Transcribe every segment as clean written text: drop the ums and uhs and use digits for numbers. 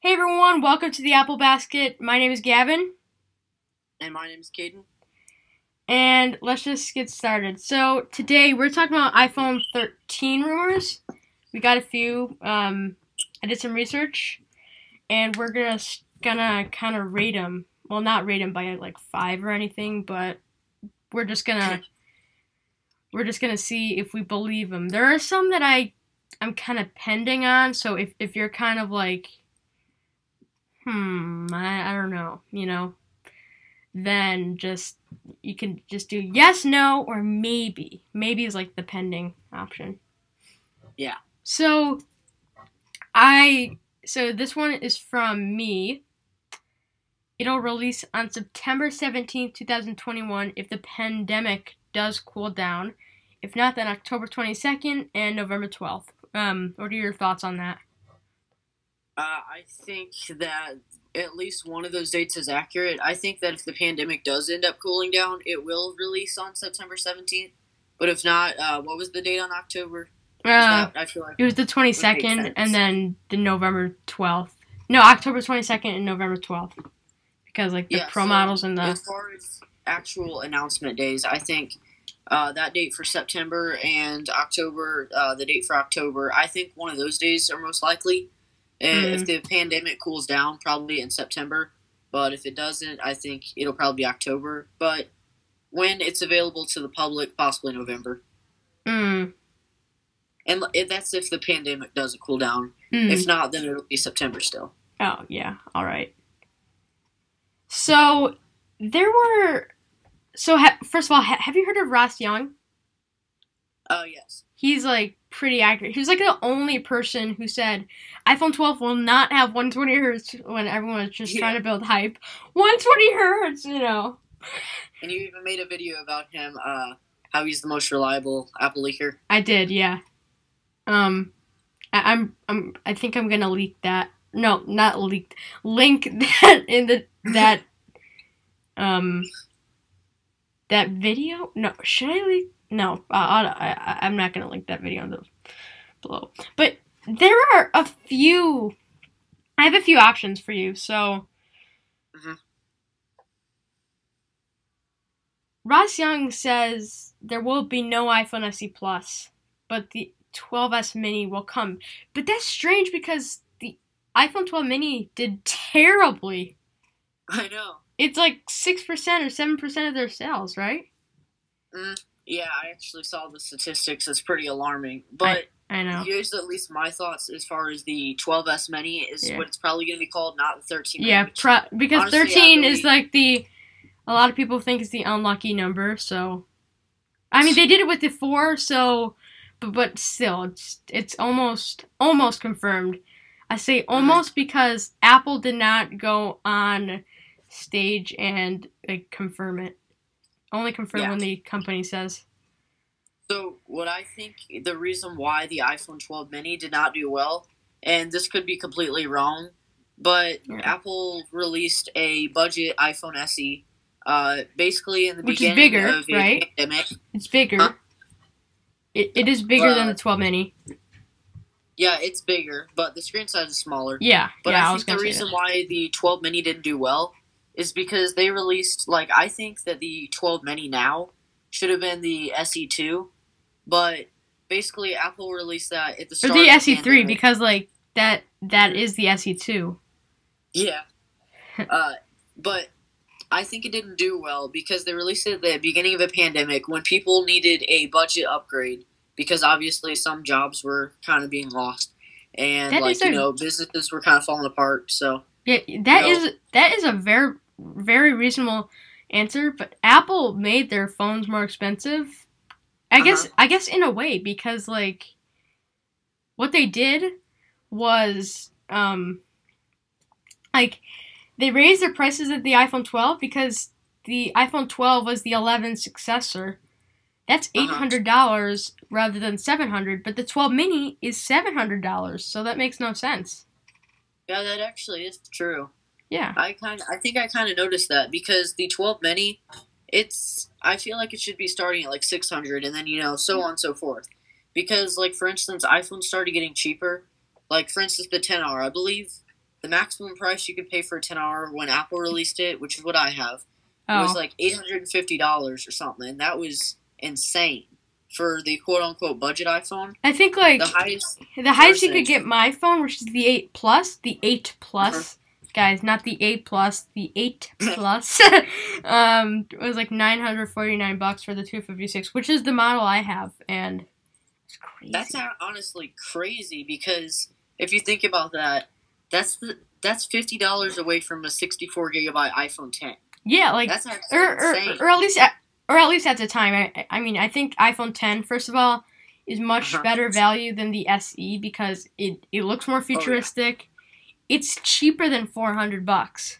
Hey everyone, welcome to the Apple Basket. My name is Gavin, And my name is Caden. and let's just get started. So today we're talking about iPhone 13 rumors. We got a few. I did some research, and we're gonna kind of rate them. Well, not rate them by like 5 or anything, but we're just gonna see if we believe them. There are some that I'm kind of pending on. So if you're kind of like, I don't know, then you can just do yes, no, or maybe. Maybe is like the pending option. Yeah. So this one is from me. It'll release on September 17th, 2021 if the pandemic does cool down. If not, then October 22nd and November 12th. What are your thoughts on that? I think that at least one of those dates is accurate. I think that if the pandemic does end up cooling down, it will release on September 17th. But if not, what was the date on October? I feel like it was the 22nd and then the November 12th. No, October 22nd and November 12th. Because like the Pro models and the... As far as actual announcement days, I think that date for September and October, the date for October, I think one of those days are most likely. If the pandemic cools down, probably in September. But if it doesn't, I think it'll probably be October. But when it's available to the public, possibly November. And that's if the pandemic doesn't cool down. If not, then it'll be September still. Oh, yeah. All right. So, first of all, have you heard of Ross Young? Oh, yes. He's, like, pretty accurate. He was, like, the only person who said iPhone 12 will not have 120 hertz when everyone was just trying to build hype. 120 hertz, And you even made a video about him, how he's the most reliable Apple leaker. I did, yeah. I think I'm gonna leak that. No, not leaked. Link that in that video. No, should I leak? No, I'm not gonna link that video below. But there are a few. I have a few options for you. So, Ross Young says there will be no iPhone SE Plus, but the 12S Mini will come. But that's strange because the iPhone 12 Mini did terribly. I know. It's like 6% or 7% of their sales, right? Yeah, I actually saw the statistics. It's pretty alarming. But I know. Here's at least my thoughts as far as the 12S Mini is what it's probably going to be called, not the 13 Mini. Yeah, because honestly, 13 is like a lot of people think it's the unlucky number. So, I mean, they did it with the 4, so... But still, it's almost confirmed. I say almost because Apple did not go on stage and confirm it. Only confirm when the company says. So what I think the reason why the iPhone 12 mini did not do well, and this could be completely wrong, but Apple released a budget iPhone SE, basically in the beginning of a pandemic. It's bigger. Huh? It is bigger than the 12 mini. Yeah, it's bigger, but the screen size is smaller. Yeah, but I think the reason why the 12 mini didn't do well is because they released, I think that the 12 mini now should have been the SE2, but basically Apple released that at the start. Or the SE3 because that is the SE2. Yeah, but I think it didn't do well because they released it at the beginning of a pandemic when people needed a budget upgrade because obviously some jobs were kind of being lost and businesses were kind of falling apart. So yeah, that is a very, very reasonable answer. But Apple made their phones more expensive. I guess in a way because what they did was they raised their prices of the iPhone 12 because the iPhone 12 was the 11 successor. That's $800 rather than $700, but the 12 mini is $700, so that makes no sense. Yeah, that actually is true. Yeah. I think I kind of noticed that because the 12 mini, I feel like it should be starting at $600 and then, so on and so forth. Because, for instance, iPhones started getting cheaper. For instance, the 10R, I believe the the maximum price you could pay for a 10-hour when Apple released it, which is what I have, it was like $850 or something, and that was insane for the quote-unquote budget iPhone. I think, like, the highest you could get my phone, which is the 8 Plus, guys, not the 8 Plus, the 8 Plus, it was like $949 for the 256, which is the model I have, and it's crazy. That's honestly crazy, because if you think about that, that's $50 away from a 64 gigabyte iPhone 10. Yeah, like, that's insane. Or at least at the time. I mean, I think iPhone 10, first of all, is much better value than the SE because it looks more futuristic. It's cheaper than $400.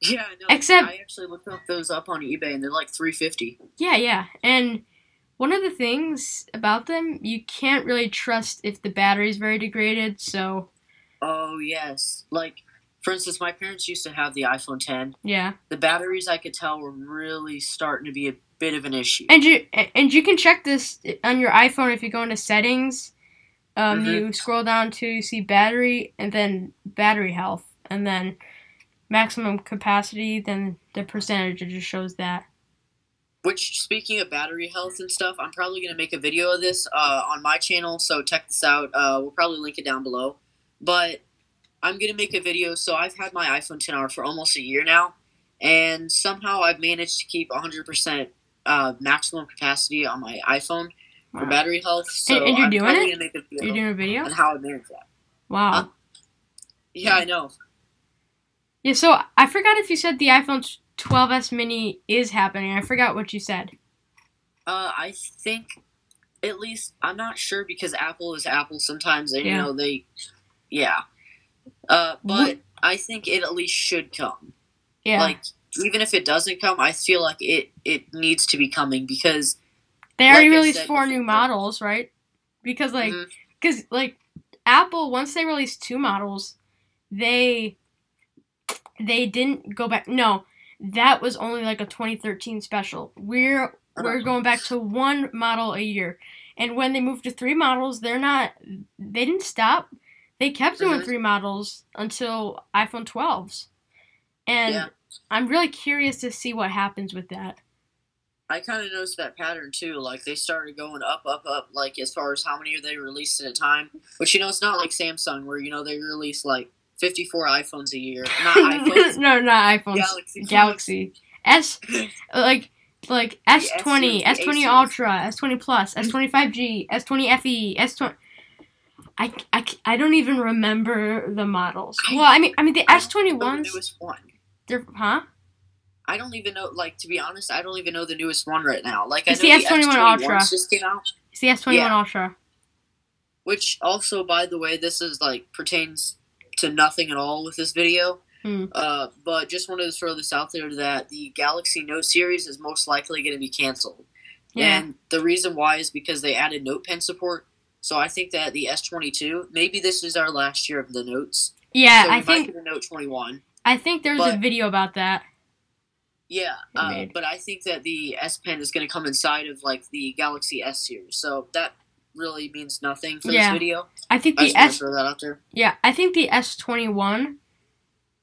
Yeah, I know. Except, I actually looked those up on eBay, and they're like $350. Yeah, and one of the things about them, you can't really trust if the battery's very degraded. So. Oh yes, like. For instance, my parents used to have the iPhone 10. Yeah. The batteries, I could tell, were really starting to be a bit of an issue. And you can check this on your iPhone if you go into settings. You scroll down to you see battery and then battery health and then maximum capacity. Then the percentage, it just shows that. Which, speaking of battery health and stuff, I'm probably going to make a video of this on my channel. So check this out. We'll probably link it down below. But I'm going to make a video, so I've had my iPhone 10R for almost a year now, and somehow I've managed to keep 100% maximum capacity on my iPhone for battery health, so and you're I'm doing probably it? going to make a video, you're doing a video on how I manage that. Wow. Yeah, I know. Yeah, so I forgot if you said the iPhone 12s mini is happening. I forgot what you said. I think, at least, I'm not sure because Apple is Apple sometimes, and, you know, but I think it at least should come. Yeah. Like, even if it doesn't come, I feel like it needs to be coming because they already released 4 new models, right? Because Apple, once they released 2 models, they didn't go back. No, that was only like a 2013 special. We're going back to 1 model a year, and when they moved to 3 models, they didn't stop. They kept doing 3 models until iPhone 12s. And I'm really curious to see what happens with that. I kind of noticed that pattern, too. Like, they started going up, like, as far as how many they released at a time. Which, you know, it's not like Samsung, where, you know, they release, like, 54 iPhones a year. Not iPhones. No, not iPhones. Galaxy. Like S20, S20 Ultra, S20 Plus, S20 5G, S20 FE, S20... I don't even remember the models. Well, I mean the S21s. The newest one. I don't even know. Like, to be honest, I don't even know the newest one right now. Like, it's I know the S21 Ultra. Just came out. It's the S21 Ultra. Which also, by the way, this is like pertains to nothing at all with this video. But just wanted to throw this out there that the Galaxy Note series is most likely going to be canceled. Yeah. And the reason why is because they added Note Pen support. So I think that the S22, maybe this is our last year of the notes. Yeah, so I think the Note 21. I think there's a video about that. Yeah, but I think that the S Pen is going to come inside of like the Galaxy S series. So that really means nothing for this video. I think the throw that out there. Yeah, I think the S21,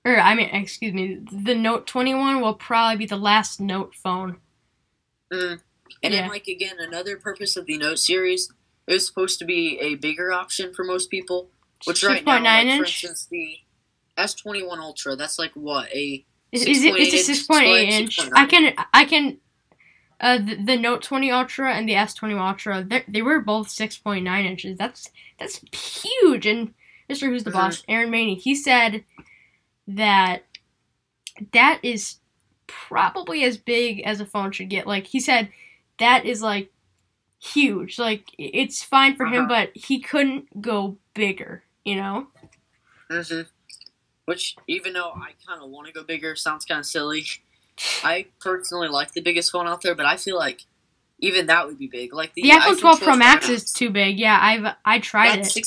the Note 21 will probably be the last Note phone. And then, like, again, another purpose of the Note series. It was supposed to be a bigger option for most people, which right now, like, for instance, the S21 Ultra, that's like what, it's a 6.8 inch. I can the Note 20 Ultra and the S21 Ultra, they were both 6.9 inches. That's huge. And Mr. Who's the Boss, Aaron Maney, he said that is probably as big as a phone should get. Like, he said that is like huge. Like, it's fine for him, but he couldn't go bigger, you know? Which, even though I kind of want to go bigger, sounds kind of silly. I personally like the biggest phone out there, but I feel like even that would be big. Like the iPhone 12 Pro Max is too big. Yeah, I tried it.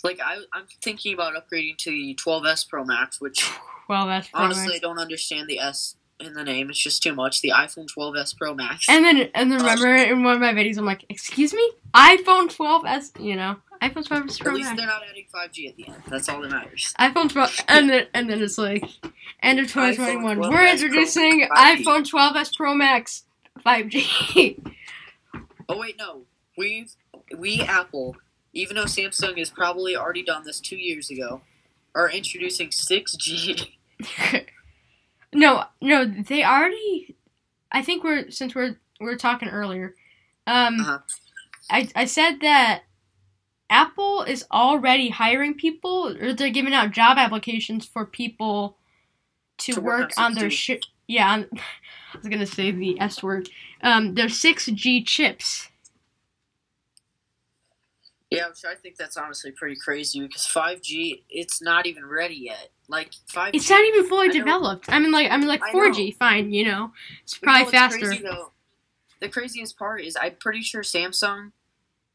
I'm thinking about upgrading to the 12s Pro Max, which 12s Pro honestly Max. I don't understand the S in the name. It's just too much. The iPhone 12s Pro Max. And then remember in one of my videos, I'm like, excuse me, iPhone 12s, you know? iPhone 12 Pro At least Max. they're not adding 5G at the end. That's all that matters. iPhone 12, and then it's like end of 2021. iPhone We're 12s introducing Pro 5G. iPhone 12s Pro Max 5G. Oh wait, no. We Apple, even though Samsung has probably already done this 2 years ago, are introducing 6G. No, they already. I think we're talking earlier. I said that Apple is already hiring people, or they're giving out job applications for people to work on their I was gonna say the S word. Their 6G chips. Yeah, which I think that's honestly pretty crazy because 5G, it's not even ready yet. Like 5G, It's not even fully developed. I mean, like 4G, fine, it's probably faster. Crazy, though? The craziest part is I'm pretty sure Samsung,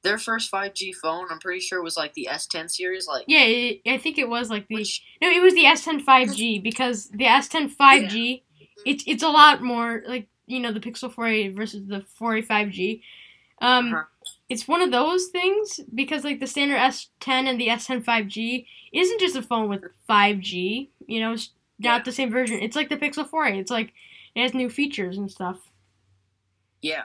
their first 5G phone, I'm pretty sure was like the S10 series. Like I think it was like it was the S10 5G because the S10 5G, it's a lot more like the Pixel 4a versus the 4a 5G. It's one of those things because like the standard S10 and the S10 5G isn't just a phone with 5G. It's not the same version. It's like the Pixel 4a. It's like it has new features and stuff. Yeah.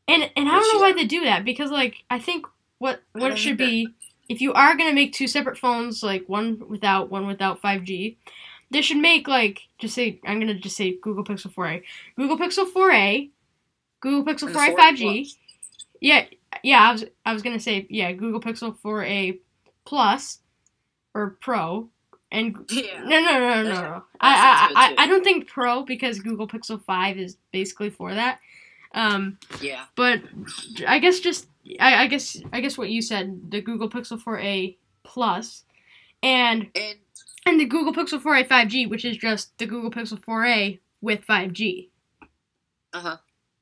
And I don't know why they do that because like I think what it should be if you are gonna make two separate phones like one without 5G, they should make like I'm gonna just say Google Pixel 4a, Google Pixel 4a, Google Pixel 4a 5G. Yeah, I was gonna say Google Pixel 4a Plus or Pro and no. I don't think Pro because Google Pixel 5 is basically for that. But I guess I guess what you said, the Google Pixel 4a Plus and the Google Pixel 4a 5G, which is just the Google Pixel 4a with 5G.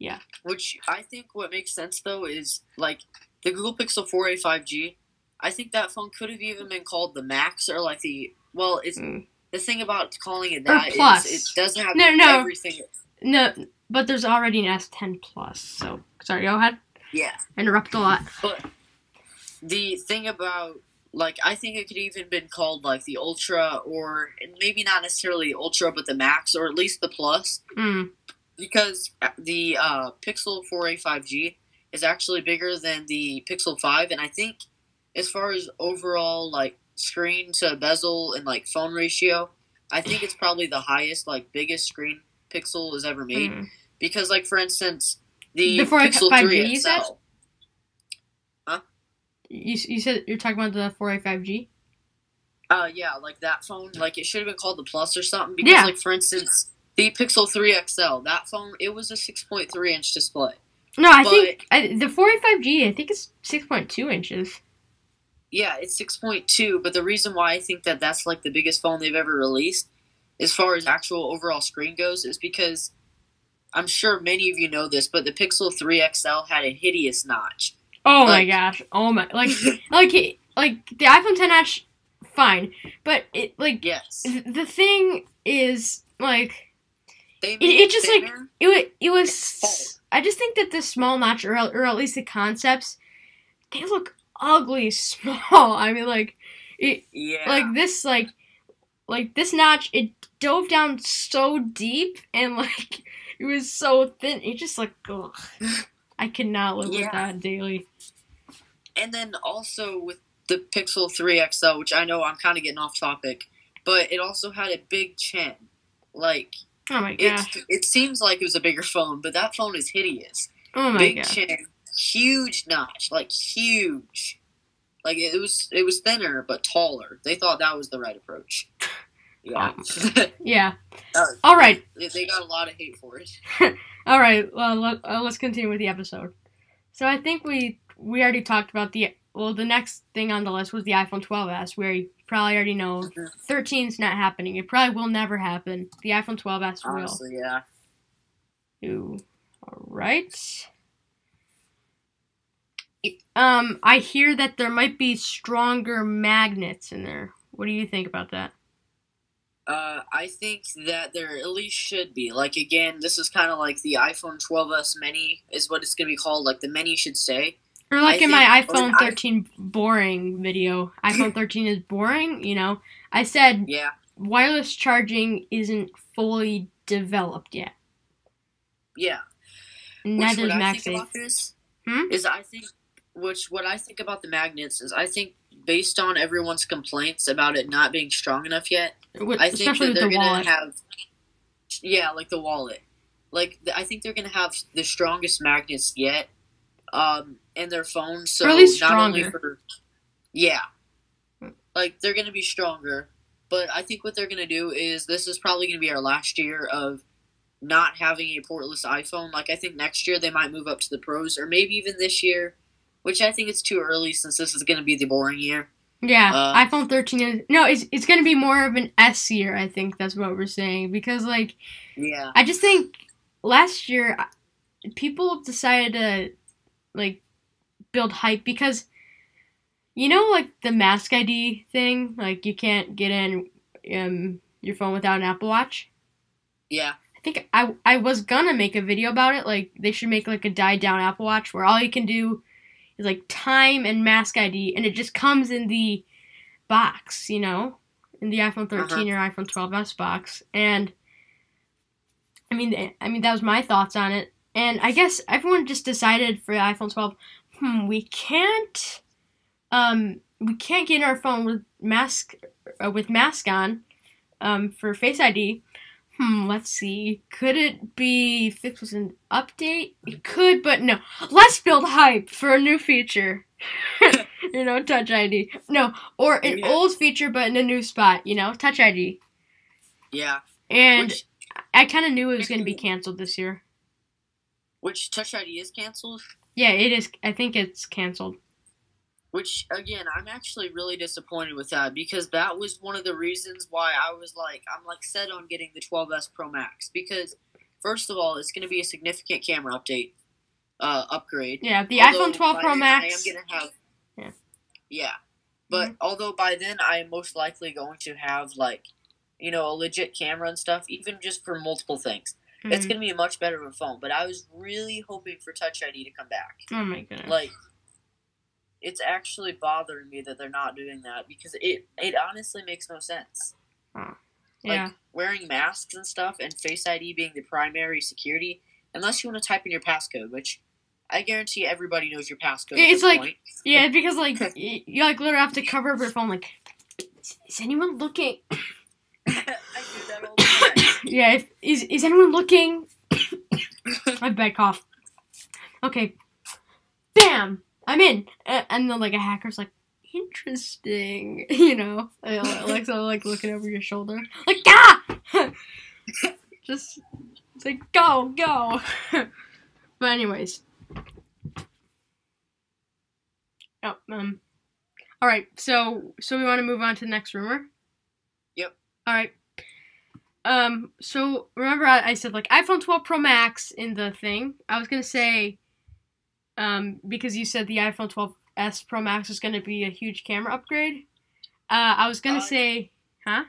Yeah. Which I think what makes sense though is like the Google Pixel 4a 5G. I think that phone could have even been called the Max or like the the thing about calling it that is it doesn't have everything. No, but there's already an S10 Plus. So sorry, go ahead. Yeah. Interrupt a lot. But the thing about I think it could even been called like the Ultra or maybe not necessarily Ultra, but the Max or at least the Plus. Because the Pixel 4a 5G is actually bigger than the Pixel 5, and I think as far as overall like screen to bezel and like phone ratio, I think it's probably the highest biggest screen Pixel has ever made. Because like for instance, the Pixel 3 XL. You said? Huh? You said you're talking about the 4a 5G? Yeah, like that phone, like it should have been called the Plus or something. Because like for instance, the Pixel 3 XL, that phone, it was a 6.3-inch display. No, I think the 4a 5G, I think it's 6.2 inches. Yeah, it's 6.2, but the reason why I think that that's like the biggest phone they've ever released, as far as actual overall screen goes, is because I'm sure many of you know this, but the Pixel 3 XL had a hideous notch. Oh my gosh! Oh my like the iPhone XS, fine, but it the thing is like. It just thinner. It was. I just think that the small notch, or at least the concepts, they look ugly small. I mean, this notch, it dove down so deep and it was so thin. It just ugh. I cannot live with that daily. And then also with the Pixel 3 XL, which I know I'm kind of getting off topic, but it also had a big chin, Oh my gosh. It seems like it was a bigger phone, but that phone is hideous. Oh my gosh. Big chin, huge notch, huge. It was thinner but taller. They thought that was the right approach. Yeah. Yeah. All right. They got a lot of hate for it. All right. Well, let's continue with the episode. So I think we already talked about the next thing on the list was the iPhone 12s, where you probably already know 13's not happening. It probably will never happen. The iPhone 12s will. Honestly, yeah. Ooh. All right. I hear that there might be stronger magnets in there. What do you think about that? I think that there at least should be. Again, this is kind of like the iPhone 12s Mini is what it's going to be called. The Mini should say. Or like I in my think, iPhone 13 boring video, iPhone 13 is boring, you know. I said yeah, wireless charging isn't fully developed yet. yeah. Which Neither what is I think MagSafe. about this Hmm? is what I think about the magnets is I think based on everyone's complaints about it not being strong enough yet, I think Especially that with they're the gonna wallet. have like the wallet. I think they're gonna have the strongest magnets yet, in their phones. So Or at least not only stronger. for yeah, like they're gonna be stronger, but I think what they're gonna do is this is probably gonna be our last year of not having a portless iPhone. Like I think next year they might move up to the Pros, or maybe even this year, which I think it's too early since this is gonna be the boring year. Yeah, Uh, iPhone 13 is it's gonna be more of an S year. I think that's what we're saying because like yeah, I just think last year people decided to like build hype because you know like the Mask ID thing, like you can't get in your phone without an Apple Watch. yeah, I think I was gonna make a video about it. Like they should make like a died down Apple Watch where all you can do is like time and Mask ID, and it just comes in the box, you know, in the iPhone uh huh, 13 or iPhone 12s box. And I mean that was my thoughts on it. And I guess everyone just decided for the iPhone 12, we can't get in our phone with mask on for Face ID. Let's see. Could it be fixed with an update? It could, but no. Let's build hype for a new feature. You know, Touch ID. No, or an yeah, old feature, but in a new spot. You know, Touch ID. yeah. And Which I kind of knew it was going to be canceled this year. Touch ID is canceled. Yeah, it is. I think it's canceled. Which again, I'm actually really disappointed with that because that was one of the reasons why I'm like set on getting the 12s Pro Max because first of all, it's going to be a significant camera upgrade. Yeah, the Although iPhone 12 by Pro then I am Max. going to have Yeah. yeah, but although by then I am most likely going to have like a legit camera and stuff, even just for multiple things. It's Mm. going to be a much better of a phone. But I was really hoping for Touch ID to come back. Oh my goodness. Like. It's actually bothering me that they're not doing that because it honestly makes no sense. Oh. Yeah. Like wearing masks and stuff and Face ID being the primary security, unless you want to type in your passcode, which I guarantee everybody knows your passcode. Yeah, at it's this like point. yeah, because like you like literally have to cover up your phone. Like, is anyone looking? I do that all the time. Yeah, is anyone looking? I bad cough. Okay, bam. I'm in, and then like a hacker's like, interesting, you know, like so like looking over your shoulder, like just it's like go. But anyways, oh all right, so we want to move on to the next rumor. Yep. All right. So remember I said like iPhone 12 Pro Max in the thing. I was gonna say. Because you said the iPhone 12s Pro Max is going to be a huge camera upgrade. I was going to say, huh?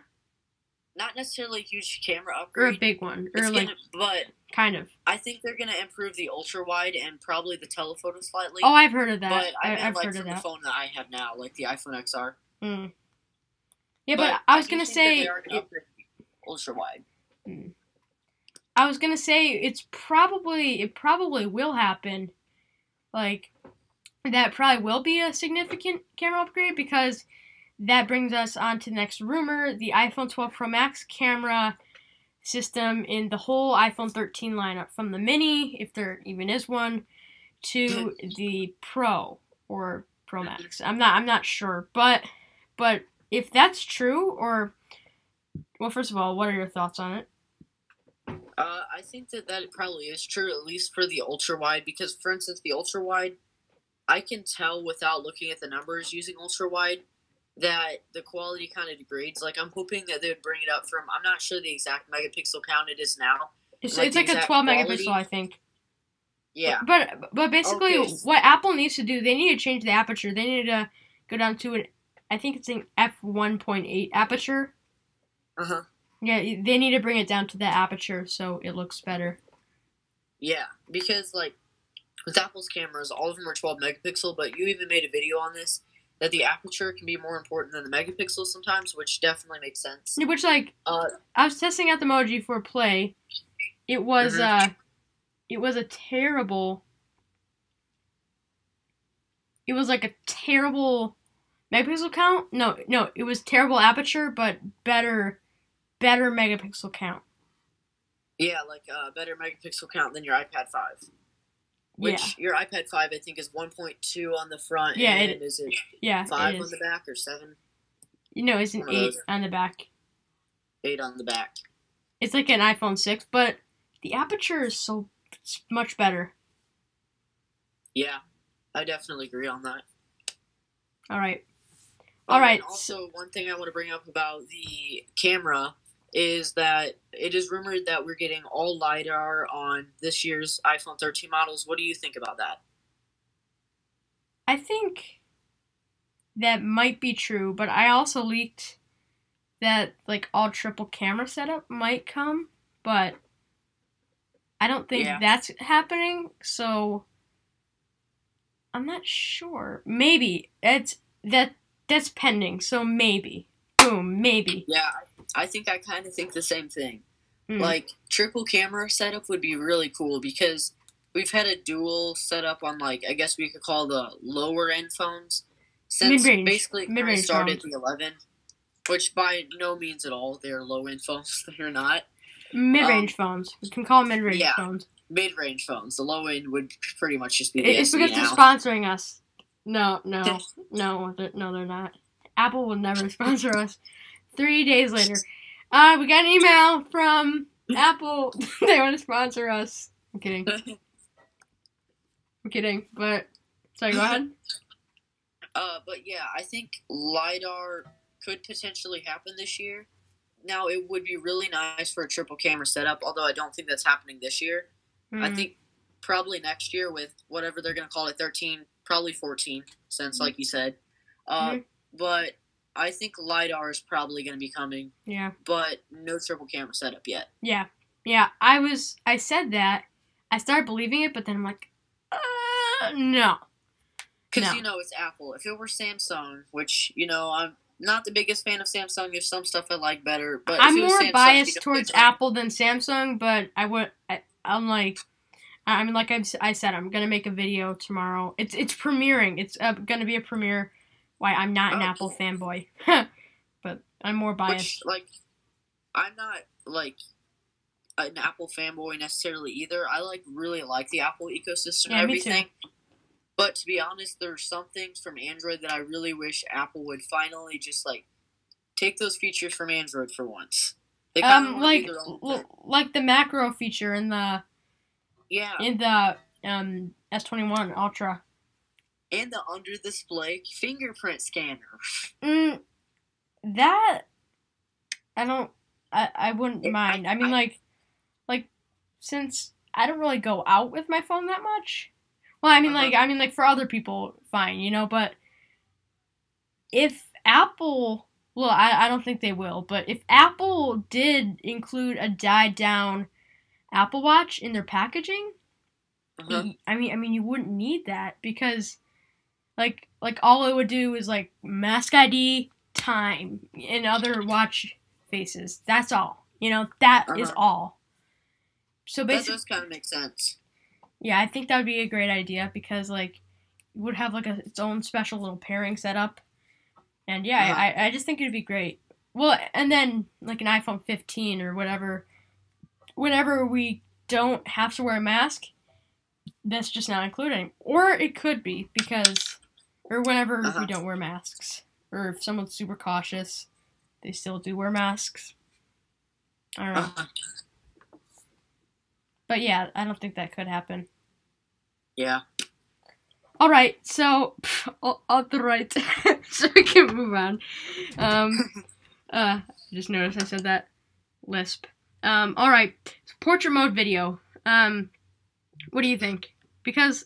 Not necessarily a huge camera Or upgrade. a big one. Or like, but kind of. I think they're going to improve the ultra wide and probably the telephoto slightly. Oh, I've heard of that. But I've like heard from of the that. phone that I have now, like the iPhone XR. Mm. Yeah, but I was going to say... They are going to upgrade ultra wide. I was going to say it probably will happen. Like, that probably will be a significant camera upgrade because that brings us on to the next rumor. The iPhone 12 Pro Max camera system in the whole iPhone 13 lineup, from the mini, if there even is one, to the Pro or Pro Max. I'm not sure, but if that's true, or well, first of all, what are your thoughts on it? I think that probably is true, at least for the ultra wide, because for instance, the ultra wide, I can tell without looking at the numbers using ultra wide that the quality kind of degrades. Like I'm hoping that they would bring it up from, I'm not sure the exact megapixel count it is now. It's like a 12 megapixel, I think. Yeah. But basically, Okay. what Apple needs to do, they need to change the aperture. They need to go down to I think it's an f1.8 aperture. Uh-huh. Yeah, they need to bring it down to that aperture so it looks better. Yeah, because like with Apple's cameras, all of them are 12 megapixel, but you even made a video on this, that the aperture can be more important than the megapixels sometimes, which definitely makes sense. Which, like, I was testing out the emoji for play. It was, it was a terrible... It was like a terrible megapixel count. No, it was terrible aperture, but better megapixel count. Yeah, like better megapixel count than your iPad 5. Which your iPad 5, I think, is 1.2 on the front. Yeah, and is it 5 on the back or 7? No, it's an 8 on the back. 8 on the back. It's like an iPhone 6, but the aperture is so much better. Yeah, I definitely agree on that. All right. And also, one thing I want to bring up about the camera is that it is rumored that we're getting all LiDAR on this year's iPhone 13 models. What do you think about that? I think that might be true, but I also leaked that like all triple camera setup might come, but I don't think that's happening, so I'm not sure. Maybe that's pending, so maybe. Boom, maybe. Yeah, I think I kind of think the same thing. Like, triple camera setup would be really cool because we've had a dual setup on, like, I guess we could call the lower end phones since basically it started the 11, which by no means at all they're low end phones. They're not. Mid-range phones. We can call them mid-range phones. Mid-range phones. The low end would pretty much just be the It's because they're sponsoring us. No, they're not. Apple will never sponsor us. 3 days later. We got an email from Apple. They want to sponsor us. I'm kidding. But sorry, go ahead. But yeah, I think LiDAR could potentially happen this year. Now, it would be really nice for a triple camera setup, although I don't think that's happening this year. I think probably next year with whatever they're going to call it, 13, probably 14, since, like you said. But I think LiDAR is probably going to be coming. Yeah. But no triple camera setup yet. Yeah. I said that. I started believing it, but then I'm like, no. Because, it's Apple. If it were Samsung, which, I'm not the biggest fan of Samsung. There's some stuff I like better. But I'm more biased towards Apple than Samsung, but I said, I'm going to make a video tomorrow. It's premiering. It's going to be a premiere. Why, I'm not an Apple fanboy. But I'm more biased. Which, I'm not, an Apple fanboy necessarily either. I, really like the Apple ecosystem and everything. Me too. But to be honest, there's some things from Android that I really wish Apple would finally just, take those features from Android for once. They kind of want to do their own thing. Like the macro feature in the... Yeah. In the S21 Ultra. And the under-display fingerprint scanner. That... I wouldn't mind. Since I don't really go out with my phone that much... Well, for other people, fine, but if Apple, well, I don't think they will, but if Apple did include a died-down Apple Watch in their packaging, you wouldn't need that because, all it would do is, Mask ID, time, and other watch faces. That's all. That is all. So basically, that does kind of make sense. Yeah, I think that would be a great idea because, it would have, its own special little pairing setup. And, yeah, I just think it would be great. Well, and then, an iPhone 15 or whatever, whenever we don't have to wear a mask, that's just not included. Or it could be or whenever we don't wear masks. Or if someone's super cautious, they still do wear masks. I don't know. But yeah, I don't think that could happen. Yeah. Alright, so alright. So we can move on. I just noticed I said that. Lisp. Alright. Portrait mode video. What do you think? Because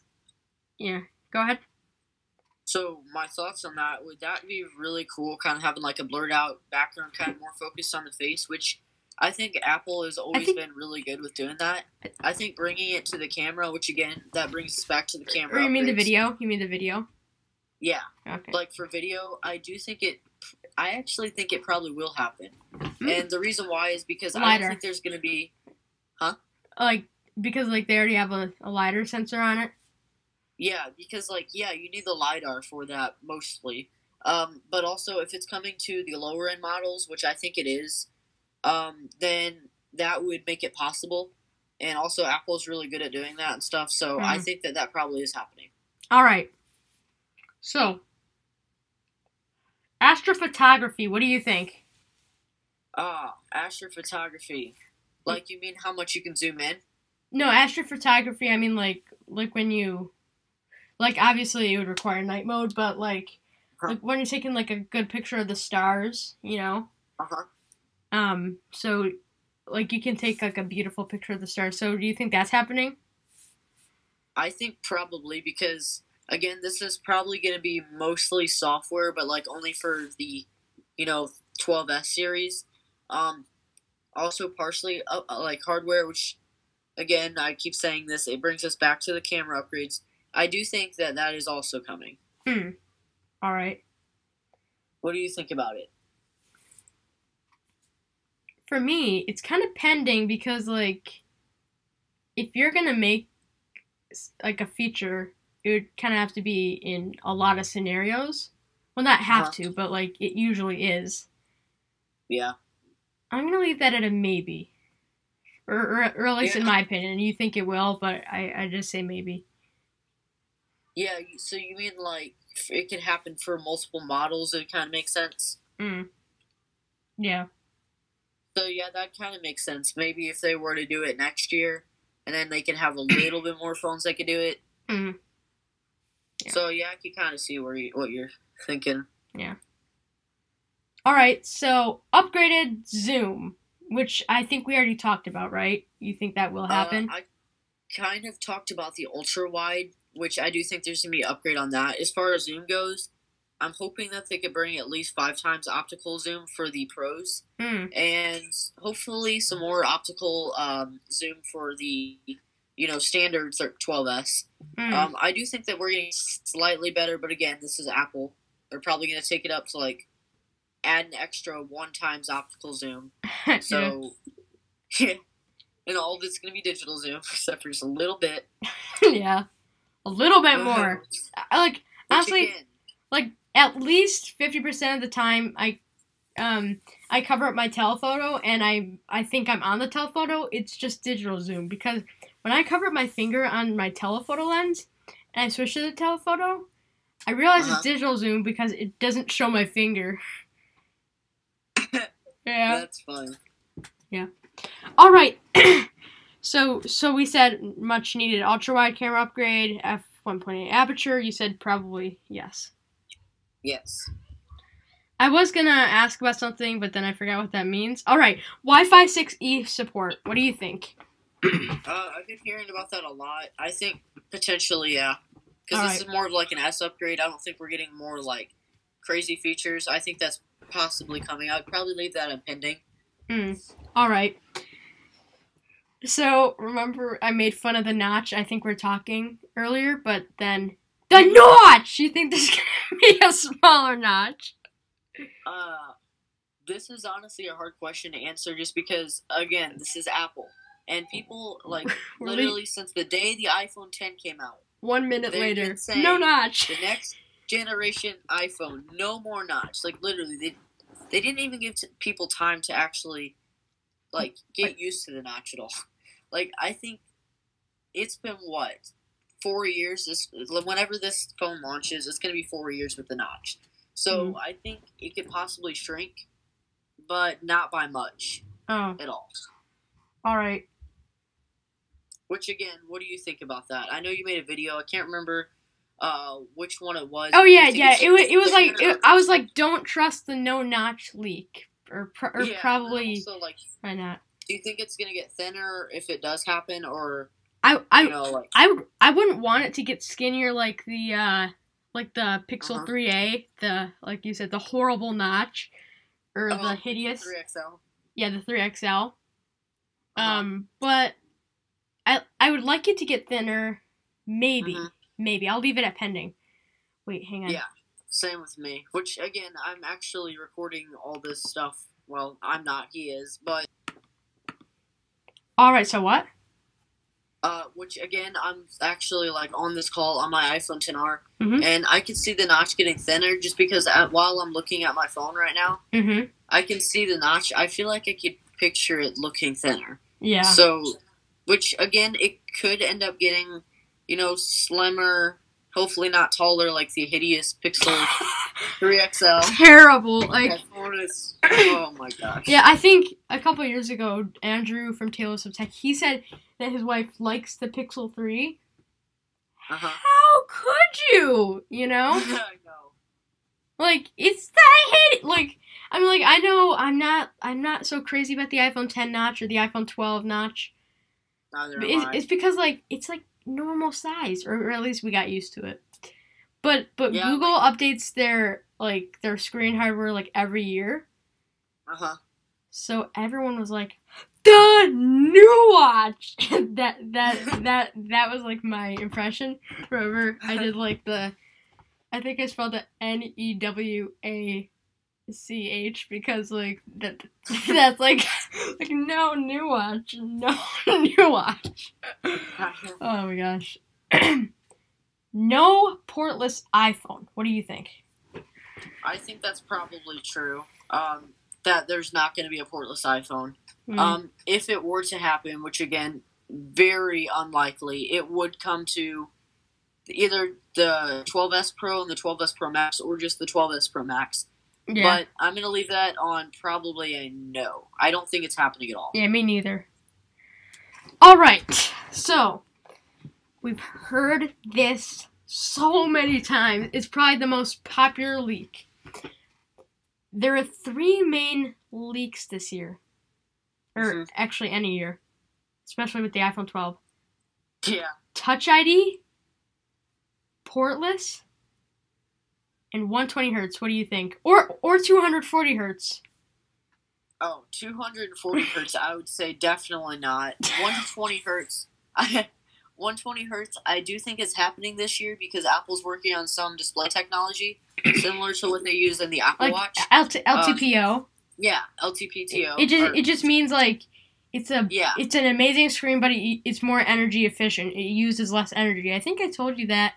go ahead. So my thoughts on that, would that be really cool, kind of having a blurred out background, kind of more focused on the face, which I think Apple has always been really good with doing that. I think bringing it to the camera, which again, that brings us back to the camera. Or you mean the upgrades. video? You mean the video? Yeah. Okay. Like for video, I actually think it probably will happen. And the reason why is because I don't think there's going to be... Huh? Because they already have a LiDAR sensor on it? Yeah, because, you need the LiDAR for that, mostly. But also, if it's coming to the lower-end models, which I think it is, then that would make it possible. And also, Apple's really good at doing that and stuff, so I think that probably is happening. All right. So, astrophotography, what do you think? Astrophotography. Like, you mean how much you can zoom in? No, astrophotography, I mean, like when you... obviously it would require night mode, but, like when you're taking, a good picture of the stars, you know? Uh-huh. So, you can take, a beautiful picture of the stars. So, do you think that's happening? I think probably, because, again, this is probably going to be mostly software, but, only for the, 12S series. Also partially, hardware, which, again, I keep saying this, it brings us back to the camera upgrades. I do think that is also coming. All right. What do you think about it? For me, it's kind of pending because, if you're going to make, a feature, it would kind of have to be in a lot of scenarios. Well, not have to, but, it usually is. Yeah. I'm going to leave that at a maybe. Or at least in my opinion. You think it will, but I just say maybe. Yeah, so you mean, it could happen for multiple models, it kind of makes sense? Yeah. So, yeah, that kind of makes sense. Maybe if they were to do it next year, and then they could have a little bit more phones that could do it. Yeah. So, yeah, I can kind of see what you're thinking. Yeah. All right, so upgraded zoom, which I think we already talked about, right? You think that will happen? I kind of talked about the ultra-wide, which I do think there's going to be an upgrade on that. As far as zoom goes, I'm hoping that they could bring at least 5 times optical zoom for the pros. And hopefully some more optical zoom for the, standard 12S. I do think that we're getting slightly better, but again, this is Apple. They're probably going to take it up to, add an extra 1 times optical zoom. So, and all of it's going to be digital zoom, except for just a little bit. Yeah. A little bit more. Honestly, again, at least 50% of the time, I cover up my telephoto, and I think I'm on the telephoto. It's just digital zoom, because when I cover up my finger on my telephoto lens, and I switch to the telephoto, I realize it's digital zoom because it doesn't show my finger. Yeah. That's fun. Yeah. All right. So we said much needed ultra wide camera upgrade, f1.8 aperture. You said probably yes. Yes. I was gonna ask about something, but then I forgot what that means. All right, Wi-Fi 6E support. What do you think? I've been hearing about that a lot. I think potentially, yeah, because this is more of an S upgrade. I don't think we're getting more crazy features. I think that's possibly coming. I'd probably leave that in pending. All right. So, remember I made fun of the notch? I think we're talking earlier, but then... The notch! You think there's gonna be a smaller notch? This is honestly a hard question to answer just because, again, this is Apple. And people, literally since the day the iPhone 10 came out... 1 minute later, no notch! The next generation iPhone, no more notch. Literally, they didn't even give people time to actually, get used to the notch at all. I think it's been, 4 years? Whenever this phone launches, it's going to be 4 years with the notch. So I think it could possibly shrink, but not by much at all. All right. Which, again, what do you think about that? I know you made a video. I can't remember which one it was. Oh, yeah. It was I was like, don't trust the no-notch leak. Or probably... Also, why not? Do you think it's going to get thinner if it does happen, or... I wouldn't want it to get skinnier like the Pixel 3a, like you said, the horrible notch, or the hideous. 3XL. Yeah, the 3XL. But I would like it to get thinner. Maybe. Maybe. I'll leave it at pending. Wait, hang on. Yeah, same with me. Which, again, I'm actually recording all this stuff. Well, I'm not. He is. But... Alright, so what? Which, again, I'm actually, like, on this call on my iPhone XR. And I can see the notch getting thinner just because while I'm looking at my phone right now, I can see the notch. I feel like I could picture it looking thinner. Yeah. So, which, again, it could end up getting, slimmer, hopefully not taller like the hideous Pixel 3XL. Terrible. Like, oh my gosh. Yeah, I think a couple years ago, Andrew from Taylors of Tech, he said that his wife likes the Pixel 3. How could you? I know. Like, it's that hit. Like, I know I'm not so crazy about the iPhone 10 notch or the iPhone 12 notch. Neither am I. It's because, like, it's like normal size, or at least we got used to it. But yeah, Google updates their screen hardware like every year. So everyone was like, the new watch. that was like my impression. Remember, I did like I think I spelled it NEWACH because like that's like no new watch, no new watch. Oh my gosh. No portless iPhone. What do you think? I think that's probably true. That there's not going to be a portless iPhone. If it were to happen, which again, very unlikely, it would come to either the 12S Pro and the 12S Pro Max, or just the 12S Pro Max. Yeah. But I'm going to leave that on probably a no. I don't think it's happening at all. Yeah, me neither. All right, so we've heard this so many times. It's probably the most popular leak. There are 3 main leaks this year. Or actually any year. Especially with the iPhone 12. Yeah. Touch ID, portless, and 120 hertz. What do you think? Or 240 hertz. Oh, 240 hertz, I would say definitely not. 120 hertz. 120 hertz, I do think it's happening this year because Apple's working on some display technology similar to what they use in the Apple Watch. LTPO. Yeah, LTPTO. It just means like it's an amazing screen, but it's more energy efficient. It uses less energy. I think I told you that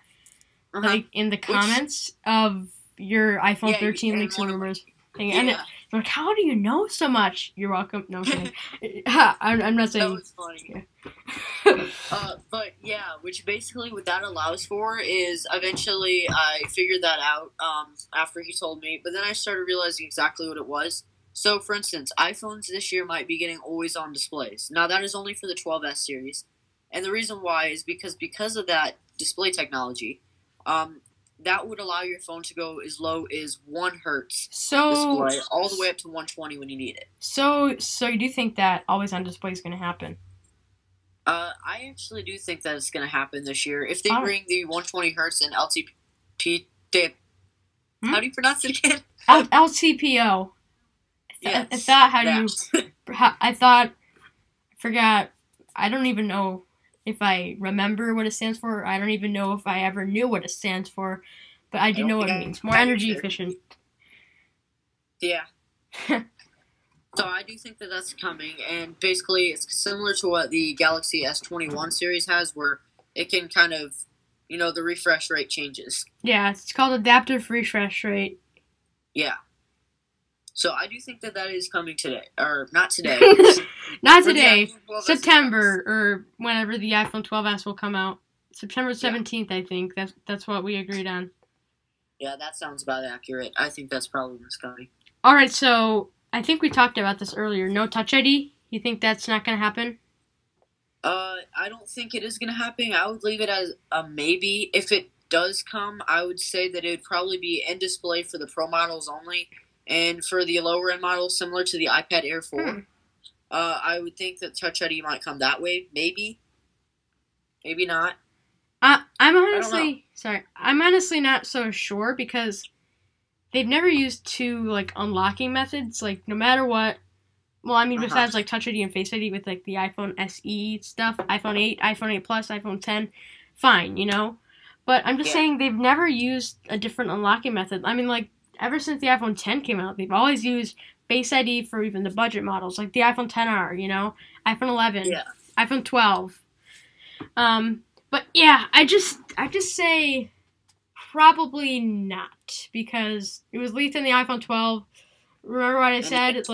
like in the comments of your iPhone 13 leaks and rumors thing. And like, how do you know so much? You're welcome. No, I'm kidding. I'm not saying. That was funny. But yeah, which basically what that allows for is eventually I figured that out after he told me, but then I started realizing exactly what it was. So, for instance, iPhones this year might be getting always-on displays. Now, that is only for the 12S series. And the reason why is because of that display technology, that would allow your phone to go as low as 1 hertz display, all the way up to 120 when you need it. So you do think that always-on display is going to happen? I actually do think that it's going to happen this year. If they bring the 120 hertz and LTP... How do you pronounce it again? LTPO. Yes, I forgot. I don't even know if I remember what it stands for. I don't even know if I ever knew what it stands for, but I do know what it means. More energy efficient. Yeah. So I do think that that's coming, and basically it's similar to what the Galaxy S21 series has, where it can kind of, the refresh rate changes. Yeah, it's called adaptive refresh rate. Yeah. So I do think that is coming today, or not today. Not today. September, or whenever the iPhone 12s will come out. September 17th, I think. That's what we agreed on. Yeah, that sounds about accurate. I think that's probably what's coming. All right, so I think we talked about this earlier. No Touch ID? You think that's not going to happen? I don't think it is going to happen. I would leave it as a maybe. If it does come, I would say that it would probably be in-display for the Pro models only. And for the lower-end models, similar to the iPad Air 4, I would think that Touch ID might come that way. Maybe. Maybe not. I'm honestly not so sure because they've never used 2, unlocking methods. Like, no matter what, Well, I mean, besides like Touch ID and Face ID with like the iPhone SE stuff, iPhone 8, iPhone 8 Plus, iPhone 10, fine, you know. But I'm just saying they've never used a different unlocking method. I mean, like ever since the iPhone 10 came out, they've always used Face ID for even the budget models, like the iPhone 10R, you know, iPhone 11, iPhone 12. But yeah, I just say probably not, because it was leaked in the iPhone 12. Remember what I said?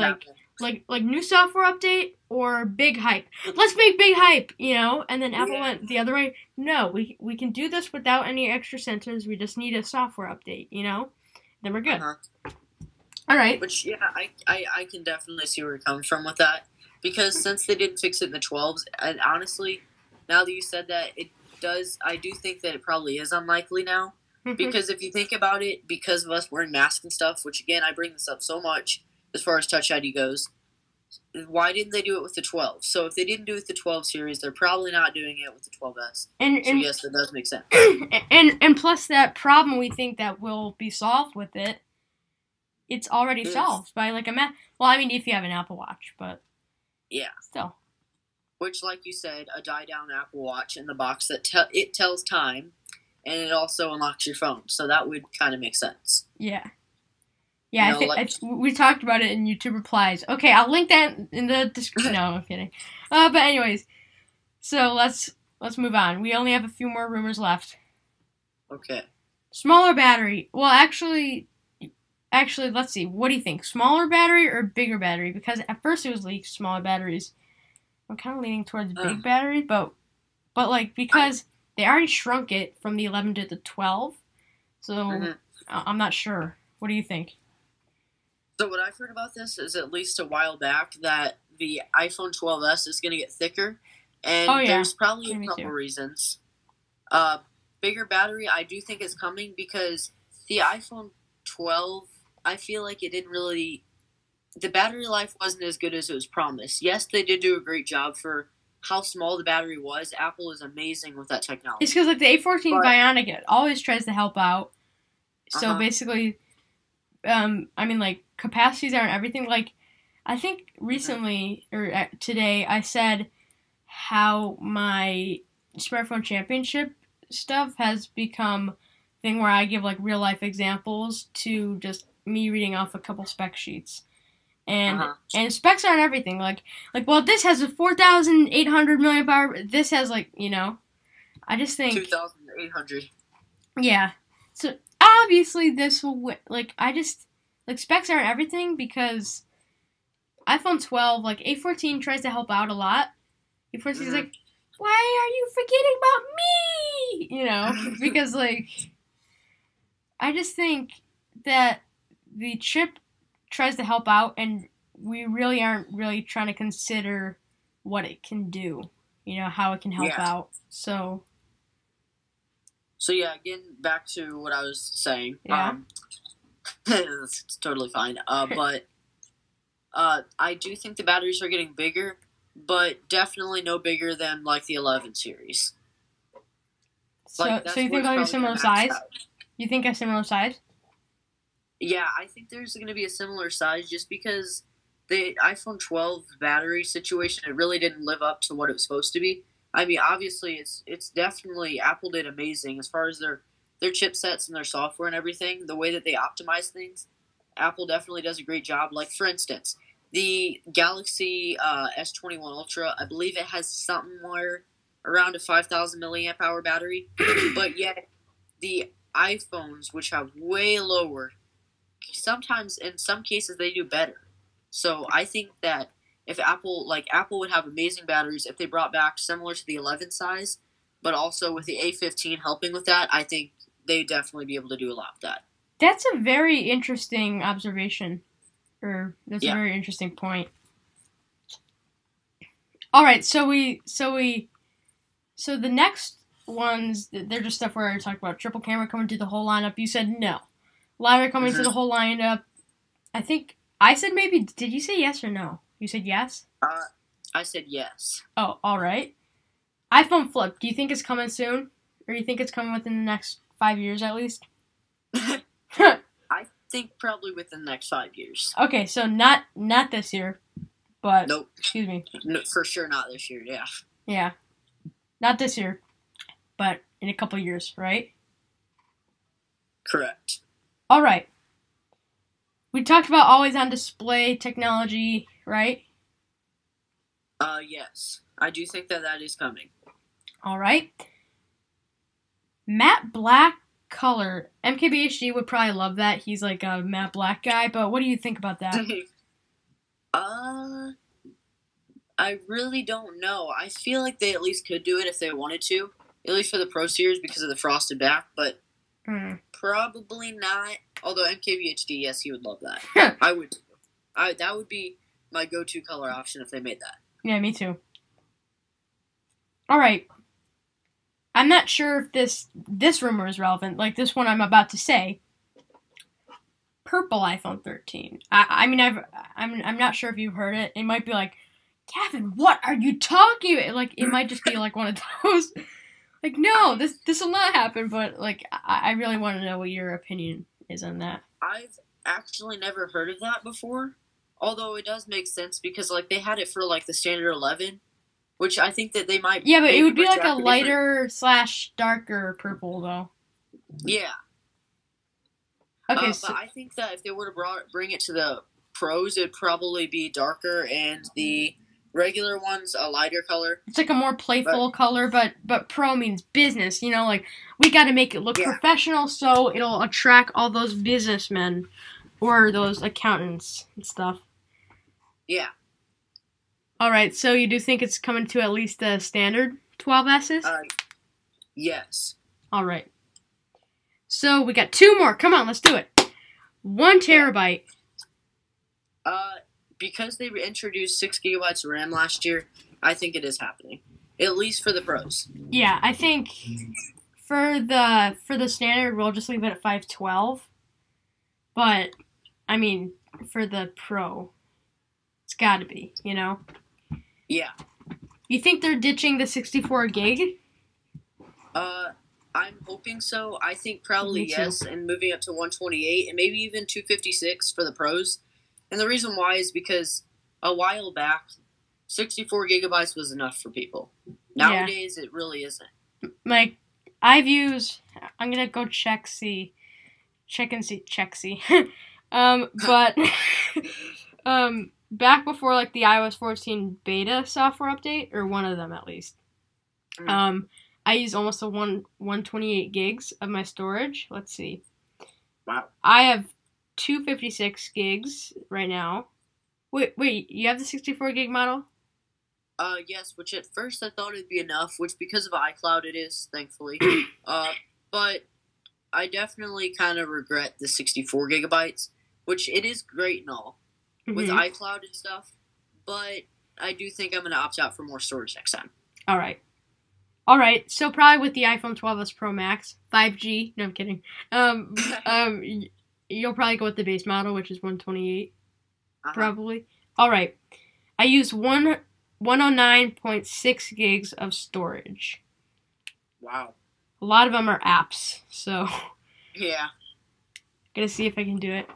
Like new software update or big hype. Let's make big hype, you know? And then Apple went the other way. No, we can do this without any extra sensors. We just need a software update, you know? Then we're good. All right. Which, yeah, I can definitely see where you're coming from with that. Because since they didn't fix it in the 12s, and honestly, now that you said that, I do think that it probably is unlikely now. Because if you think about it, because of us wearing masks and stuff, which again, I bring this up so much as far as Touch ID goes, why didn't they do it with the 12? So if they didn't do it with the 12 series, they're probably not doing it with the 12S. So yes, that does make sense. And plus that problem we think that will be solved with it, it's already solved by like well, I mean, if you have an Apple Watch, but yeah, still. Which, like you said, a die-down Apple Watch in the box that it tells time. And it also unlocks your phone, so that would kind of make sense. Yeah. Yeah, you know, we talked about it in YouTube replies. Okay, I'll link that in the description. No, I'm kidding. But anyways, so let's move on. We only have a few more rumors left. Okay. Smaller battery. Well, actually, let's see. What do you think? Smaller battery or bigger battery? Because at first it was leaked smaller batteries. I'm kind of leaning towards big battery, but like because they already shrunk it from the 11 to the 12, so I'm not sure. What do you think? So what I've heard about this is at least a while back that the iPhone 12s is going to get thicker, and there's probably a couple reasons. Bigger battery, I do think is coming because the iPhone 12, I feel like it didn't really, the battery life wasn't as good as it was promised. Yes, they did do a great job for how small the battery was. Apple is amazing with that technology. It's because like the A14 Bionic, it always tries to help out. So basically, I mean, like capacities aren't everything. Like, I think recently or today I said how my smartphone championship stuff has become a thing where I give like real life examples to just me reading off a couple spec sheets. And specs aren't everything. Like, well, this has a 4,800 milliamp hour. This has like, you know, I just think 2,800. Yeah. So obviously this will specs aren't everything because iPhone 12, like A14 tries to help out a lot. A14 is like, why are you forgetting about me? You know, because like, I just think that the chip tries to help out, and we really aren't really trying to consider what it can do, you know, how it can help out. So yeah, getting back to what I was saying, it's totally fine. But I do think the batteries are getting bigger, but definitely no bigger than like the 11 series. So you think like a similar size? You think a similar size? Yeah, I think there's going to be a similar size just because the iPhone 12 battery situation, it really didn't live up to what it was supposed to be. I mean, obviously, it's definitely, Apple did amazing as far as their chipsets and their software and everything, the way that they optimize things. Apple definitely does a great job. Like, for instance, the Galaxy S21 Ultra, I believe it has somewhere around a 5,000 milliamp hour battery, but yet the iPhones, which have way lower, sometimes in some cases they do better. So I think that if Apple would have amazing batteries if they brought back similar to the 11 size, but also with the A15 helping with that, I think they'd definitely be able to do a lot with that. That's a very interesting observation. That's a very interesting point. All right, so the next ones, they're just stuff we already talked about. Triple camera coming to the whole lineup. You said no. LiDAR coming to the whole lineup. I think I said maybe. Did you say yes or no? You said yes? I said yes. Oh, all right. iPhone flip. Do you think it's coming soon? Or you think it's coming within the next 5 years at least? I think probably within the next 5 years. Okay, so not this year, But nope. excuse me. No, for sure not this year. Yeah. Yeah. Not this year, but in a couple years, right? Correct. All right. We talked about always on display technology, right? Yes. I do think that is coming. All right. Matte black color. MKBHD would probably love that. He's like a matte black guy, but what do you think about that? I really don't know. I feel like they at least could do it if they wanted to, at least for the Pro Series because of the frosted back, but probably not. Although MKBHD, yes, he would love that. I would. That would be my go-to color option if they made that. Yeah, me too. All right. I'm not sure if this rumor is relevant, like this one I'm about to say. Purple iPhone 13. I mean, I'm not sure if you've heard it. It might be like, Gavin, what are you talking about? Like, it might just be like one of those. Like, no, this will not happen. But like, I really want to know what your opinion is on that. I've actually never heard of that before. Although it does make sense because like they had it for like the standard 11, which I think that they might. Yeah, but it would be like a lighter / darker purple though. Yeah. Okay, but I think that if they were to bring it to the Pros, it'd probably be darker, and the regular one's a lighter color. It's like a more playful color, but Pro means business. You know, like we got to make it look professional, so it'll attract all those businessmen or those accountants and stuff. Yeah. All right, so you do think it's coming to at least the standard 12S's? Yes. All right. So we got 2 more. Come on, let's do it. 1 terabyte. Because they introduced 6 gigabytes of RAM last year, I think it is happening. At least for the Pros. Yeah, I think for the standard, we'll just leave it at 512. But I mean, for the Pro, it's got to be, you know. Yeah. You think they're ditching the 64 gig? I'm hoping so. I think probably yes, and moving up to 128 and maybe even 256 for the Pros. And the reason why is because a while back, 64 gigabytes was enough for people. Nowadays, it really isn't. Like, I'm gonna go check see. But back before like the iOS 14 beta software update, or one of them at least, I used almost 128 gigs of my storage. Let's see. Wow. I have 256 gigs right now. Wait, you have the 64 gig model? Yes, which at first I thought it'd be enough, which because of iCloud it is, thankfully. But I definitely kind of regret the 64 gigabytes, which it is great and all, with iCloud and stuff, but I do think I'm going to opt out for more storage next time. All right, so probably with the iPhone 12s Pro Max, 5G, no, I'm kidding, you'll probably go with the base model, which is 128, probably. All right, I use 109.6 gigs of storage. Wow. A lot of them are apps, so. Yeah. Gonna see if I can do it.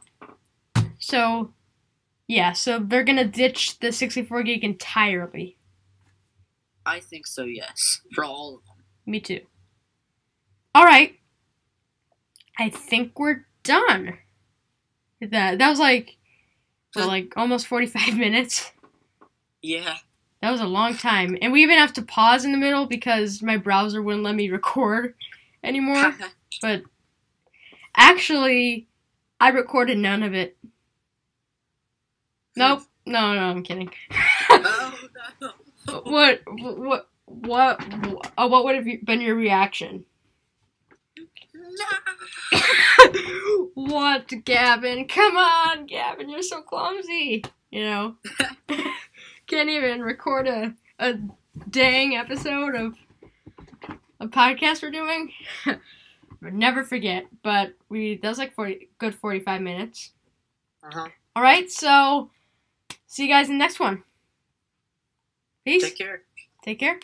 So, yeah, so they're gonna ditch the 64 gig entirely. I think so, yes. For all of them. Me too. All right. I think we're done. That was like almost 45 minutes. Yeah. That was a long time. And we even have to pause in the middle because my browser wouldn't let me record anymore. But actually, I recorded none of it. Nope. No, I'm kidding. Oh, no. What would have been your reaction? What, Gavin? Come on, Gavin, you're so clumsy. You know? Can't even record a dang episode of a podcast we're doing. Never forget. But that was like 45 minutes. All right, so see you guys in the next one. Peace. Take care. Take care.